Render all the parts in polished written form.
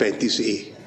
35A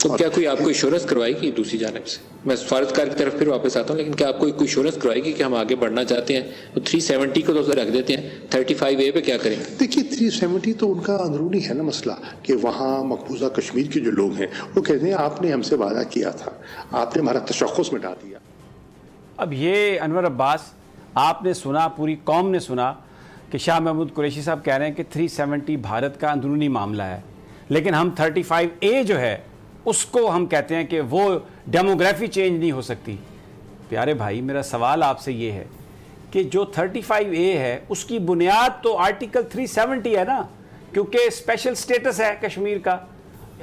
تو کیا کوئی آپ کو ایشورنس کروائے گی دوسری جانب سے؟ میں سفارتکار کی طرف پھر واپس آتا ہوں، لیکن کیا آپ کو کوئی ایشورنس کروائے گی کہ ہم آگے بڑھنا چاہتے ہیں؟ تو 370 کو تو رکھ دیتے ہیں، 35A پہ کیا کریں گے؟ دیکھیے 370 تو ان کا اندرونی ہے نا مسئلہ، کہ وہاں مقبوضہ کشمیر کے جو لوگ ہیں وہ کہتے ہیں آپ نے ہم سے وعدہ کیا تھا، آپ نے ہمارا تشخص مٹا دیا. اب یہ انور عباس آپ نے سنا، پوری قوم نے سنا کہ شاہ محمود قریشی صاحب کہہ رہے ہیں کہ 370 بھارت کا اندرونی معاملہ ہے، لیکن ہم 35A جو ہے اس کو ہم کہتے ہیں کہ وہ ڈیموگرافی چینج نہیں ہو سکتی. پیارے بھائی میرا سوال آپ سے یہ ہے کہ جو 35A ہے اس کی بنیاد تو آرٹیکل 370 ہے نا، کیونکہ اسپیشل سٹیٹس ہے کشمیر کا.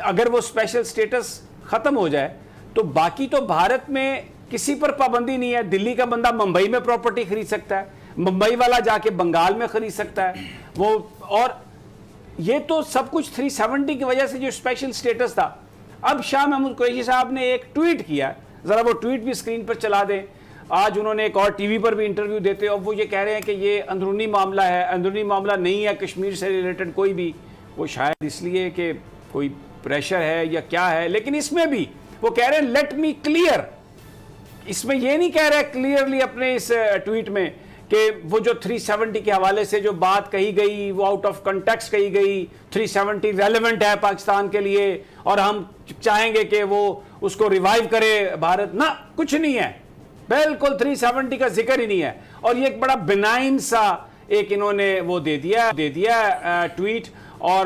اگر وہ اسپیشل سٹیٹس ختم ہو جائے تو باقی تو بھارت میں کسی پر پابندی نہیں ہے. دلی کا بندہ ممبئی میں پراپرٹی خرید سکتا ہے، ممبئی والا جا کے بنگال میں خرید سکتا ہے وہ، اور یہ تو سب کچھ 370 کی وجہ سے جو اسپیشل سٹیٹس تھا. اب شاہ محمود قریشی صاحب نے ایک ٹویٹ کیا، ذرا وہ ٹویٹ بھی اسکرین پر چلا دیں. آج انہوں نے ایک اور ٹی وی پر بھی انٹرویو دیتے اور وہ یہ کہہ رہے ہیں کہ یہ اندرونی معاملہ ہے. اندرونی معاملہ نہیں ہے کشمیر سے ریلیٹڈ کوئی بھی، وہ شاید اس لیے کہ کوئی پریشر ہے یا کیا ہے، لیکن اس میں بھی وہ کہہ رہے ہیں لیٹ می کلیئر. اس میں یہ نہیں کہہ رہے کلیئرلی اپنے اس ٹویٹ میں کہ وہ جو 370 کے حوالے سے جو بات کہی گئی وہ آؤٹ آف کنٹیکسٹ کہی گئی. 370 ریلیونٹ ہے پاکستان کے لیے اور ہم چاہیں گے کہ وہ اس کو ریوائیو کرے بھارت. نہ، کچھ نہیں ہے، بالکل 370 کا ذکر ہی نہیں ہے. اور یہ ایک بڑا بنائن سا ایک انہوں نے وہ دے دیا ٹویٹ. اور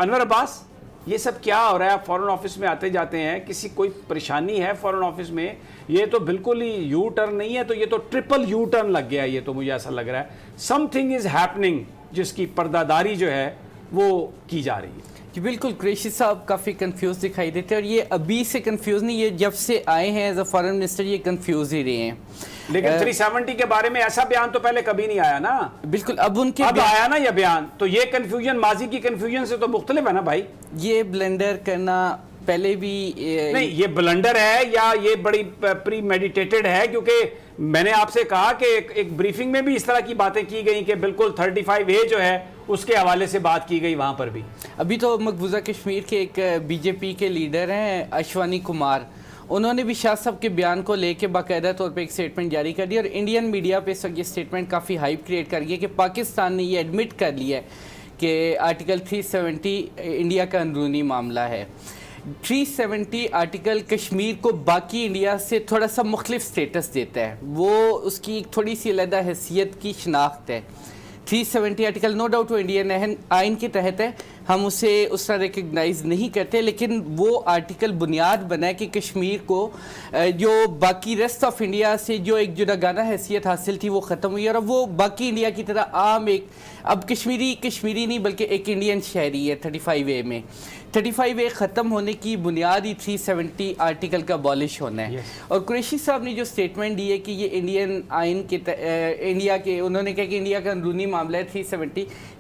انور عباس یہ سب کیا ہو رہا ہے؟ فورن آفس میں آتے جاتے ہیں، کسی کوئی پریشانی ہے فورن آفس میں؟ یہ تو بالکل ہی یو ٹرن نہیں ہے، تو یہ تو ٹرپل یو ٹرن لگ گیا. یہ تو مجھے ایسا لگ رہا ہے سم تھنگ از ہیپننگ جس کی پردہ داری جو ہے وہ کی جا رہی ہے. جی بالکل، قریشی صاحب کافی کنفیوز دکھائی دیتے ہیں، اور یہ ابھی سے کنفیوز نہیں، یہ جب سے آئے ہیں ایز اے فارن منسٹر یہ کنفیوز ہی رہے ہیں. لیکن 370 کے بارے میں ایسا بیان تو پہلے کبھی نہیں آیا نا. بالکل، اب ان کے آیا نا یہ بیان، تو یہ کنفیوژن ماضی کی کنفیوژن سے تو مختلف ہے نا بھائی. یہ بلنڈر کرنا پہلے بھی نہیں، یہ بلنڈر ہے یا یہ بڑی پری میڈیٹیٹڈ ہے؟ کیونکہ میں نے آپ سے کہا کہ ایک بریفنگ میں بھی اس طرح کی باتیں کی گئی کہ بالکل 35A جو ہے اس کے حوالے سے بات کی گئی وہاں پر بھی. ابھی تو مقبوضہ کشمیر کے ایک بی جے پی کے لیڈر ہیں اشوانی کمار، انہوں نے بھی شاہ صاحب کے بیان کو لے کے باقاعدہ طور پہ ایک سٹیٹمنٹ جاری کر دی، اور انڈین میڈیا پہ یہ سٹیٹمنٹ کافی ہائپ کریٹ کر گیا کہ پاکستان نے یہ ایڈمٹ کر لیا ہے کہ آرٹیکل 370 انڈیا کا اندرونی معاملہ ہے. 370 آرٹیکل کشمیر کو باقی انڈیا سے تھوڑا سا مختلف سٹیٹس دیتا ہے، وہ اس کی ایک تھوڑی سی علیحدہ حیثیت کی شناخت ہے. 370 آرٹیکل نو ڈاؤٹ وہ انڈین آئین کے تحت ہے، ہم اسے اس طرح ریکگنائز نہیں کرتے، لیکن وہ آرٹیکل بنیاد بنا ہے کہ کشمیر کو جو باقی ریسٹ آف انڈیا سے جو ایک جداگانہ حیثیت حاصل تھی وہ ختم ہوئی، اور اب وہ باقی انڈیا کی طرح عام ایک اب کشمیری نہیں بلکہ ایک انڈین شہری ہے 35A میں. 35A ختم ہونے کی بنیادی 370 آرٹیکل کا abolish ہونا ہے. اور قریشی صاحب نے جو سٹیٹمنٹ دی ہے کہ یہ انڈین آئین کے انڈیا کے، انہوں نے کہا کہ انڈیا کا اندرونی معاملہ ہے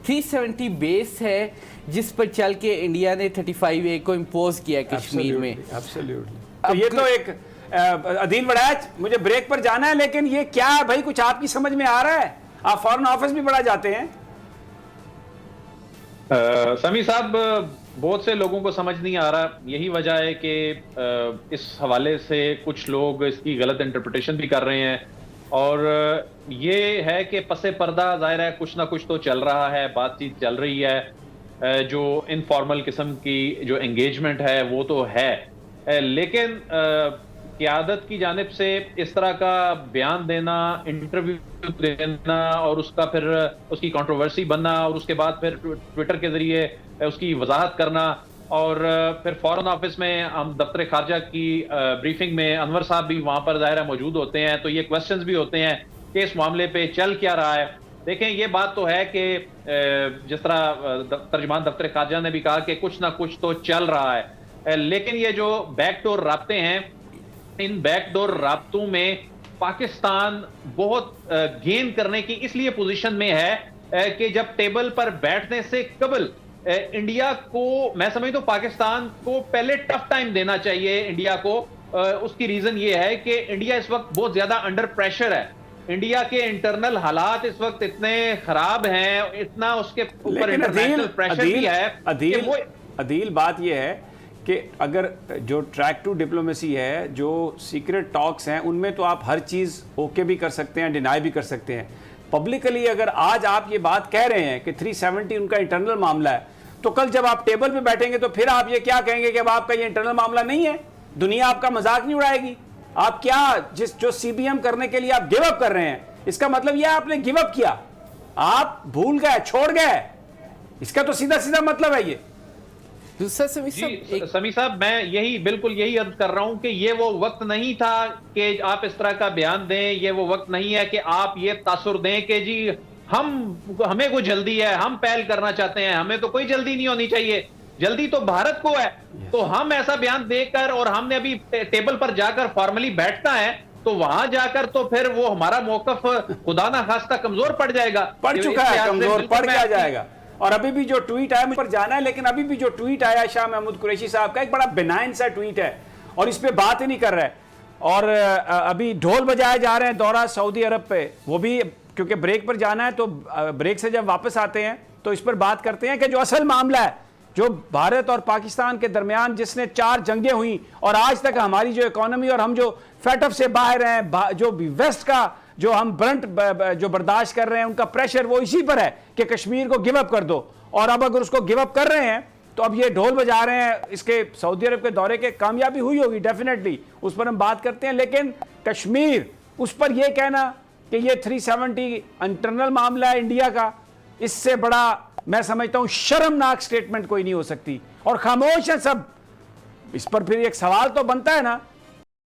370 بیس ہے جس پر چل کے انڈیا نے 35A کو امپوز کیا کشمیر میں. یہ تو ایک عدیل وڑائچ، مجھے بریک پر جانا ہے، لیکن یہ کیا ہے بھائی؟ کچھ آپ کی سمجھ میں آ رہا ہے؟ آپ فورن آفس بھی بڑا جاتے ہیں. سمیع صاحب بہت سے لوگوں کو سمجھ نہیں آ رہا، یہی وجہ ہے کہ اس حوالے سے کچھ لوگ اس کی غلط انٹرپریٹیشن بھی کر رہے ہیں، اور یہ ہے کہ پس پردہ ظاہر ہے کچھ نہ کچھ تو چل رہا ہے، بات چیت چل رہی ہے، جو انفارمل قسم کی جو انگیجمنٹ ہے وہ تو ہے، لیکن قیادت کی جانب سے اس طرح کا بیان دینا، انٹرویو دینا، اور اس کا پھر اس کی کنٹروورسی بننا، اور اس کے بعد پھر ٹویٹر کے ذریعے اس کی وضاحت کرنا، اور پھر فورن آفس میں ہم دفتر خارجہ کی بریفنگ میں انور صاحب بھی وہاں پر ظاہر موجود ہوتے ہیں، تو یہ کویسچنز بھی ہوتے ہیں کہ اس معاملے پہ چل کیا رہا ہے. دیکھیں یہ بات تو ہے کہ جس طرح ترجمان دفتر خارجہ نے بھی کہا کہ کچھ نہ کچھ تو چل رہا ہے، لیکن یہ جو بیک ڈور رابطے ہیں، ان بیک ڈور رابطوں میں پاکستان بہت گین کرنے کی اس لیے پوزیشن میں ہے کہ جب ٹیبل پر بیٹھنے سے قبل انڈیا کو، میں سمجھتا ہوں پاکستان کو پہلے ٹف ٹائم دینا چاہیے انڈیا کو. اس کی ریزن یہ ہے کہ انڈیا اس وقت بہت زیادہ انڈر پریشر ہے، انڈیا کے انٹرنل حالات اس وقت اتنے خراب ہیں، اتنا اس کے اوپر انٹرنیشنل پریشر بھی ہے. عدیل بات یہ ہے کہ اگر جو ٹریک ٹو ڈپلومیسی ہے, جو سیکرٹ ٹاکس ہیں, ان میں تو آپ ہر چیز اوکے بھی کر سکتے ہیں, ڈینائی بھی کر سکتے ہیں. پبلکلی اگر آج آپ یہ بات کہہ رہے ہیں کہ 370 ان کا انٹرنل معاملہ ہے, تو کل جب آپ ٹیبل پہ بیٹھیں گے تو پھر آپ یہ کیا کہیں گے کہ اب آپ کا یہ انٹرنل معاملہ نہیں ہے, دنیا آپ کا مذاق نہیں اڑائے گی. آپ کیا جو سی بی ایم کرنے کے لیے آپ گیو اپ کر رہے ہیں, اس کا مطلب یہ آپ نے گیو اپ کیا, آپ بھول گئے, چھوڑ گئے, اس کا تو سیدھا سیدھا مطلب ہے یہ. دوسرا سمیع صاحب, میں بالکل یہی عرض کر رہا ہوں کہ یہ وہ وقت نہیں تھا کہ آپ اس طرح کا بیان دیں, یہ وہ وقت نہیں ہے کہ آپ یہ تاثر دیں کہ جی ہمیں کوئی جلدی ہے, ہم پہل کرنا چاہتے ہیں. ہمیں تو کوئی جلدی نہیں ہونی چاہیے, جلدی تو بھارت کو ہے. تو ہم ایسا بیان دے کر, اور ہم نے ابھی ٹیبل پر جا کر فارملی بیٹھنا ہے, تو وہاں جا کر تو پھر وہ ہمارا موقف خدا نہ خواستہ کمزور پڑ جائے گا. پڑ چکا ہے, کمزور پڑ کیا جائے گا. اور ابھی بھی جو ٹویٹ آیا, مجھ پر جانا ہے, لیکن ابھی بھی جو ٹویٹ آیا شاہ محمود قریشی صاحب کا, ایک بڑا بینائن سا ٹویٹ ہے اور اس پہ بات ہی نہیں کر رہا ہے. اور ابھی ڈھول بجائے جا رہے ہیں دورہ سعودی عرب پہ, وہ بھی کیونکہ بریک پر جانا ہے, تو بریک سے جب واپس آتے ہیں تو اس پر بات کرتے ہیں کہ جو اصل معاملہ ہے, جو بھارت اور پاکستان کے درمیان جس نے 4 جنگیں ہوئیں اور آج تک ہماری جو اکانومی اور ہم جو فیٹ اپ سے باہر ہیں, جو ویسٹ کا جو ہم برنٹ جو برداشت کر رہے ہیں, ان کا پریشر وہ اسی پر ہے کہ کشمیر کو گیو اپ کر دو. اور اب اگر اس کو گیو اپ کر رہے ہیں تو اب یہ ڈھول بجا رہے ہیں اس کے سعودی عرب کے دورے کے, کامیابی ہوئی ہوگی ڈیفینیٹلی, اس پر ہم بات کرتے ہیں. لیکن کشمیر, اس پر یہ کہنا کہ یہ 370 انٹرنل معاملہ ہے انڈیا کا, اس سے بڑا میں سمجھتا ہوں شرمناک سٹیٹمنٹ کوئی نہیں ہو سکتی. اور خاموش ہیں سب اس پر. پھر ایک سوال تو بنتا ہے نا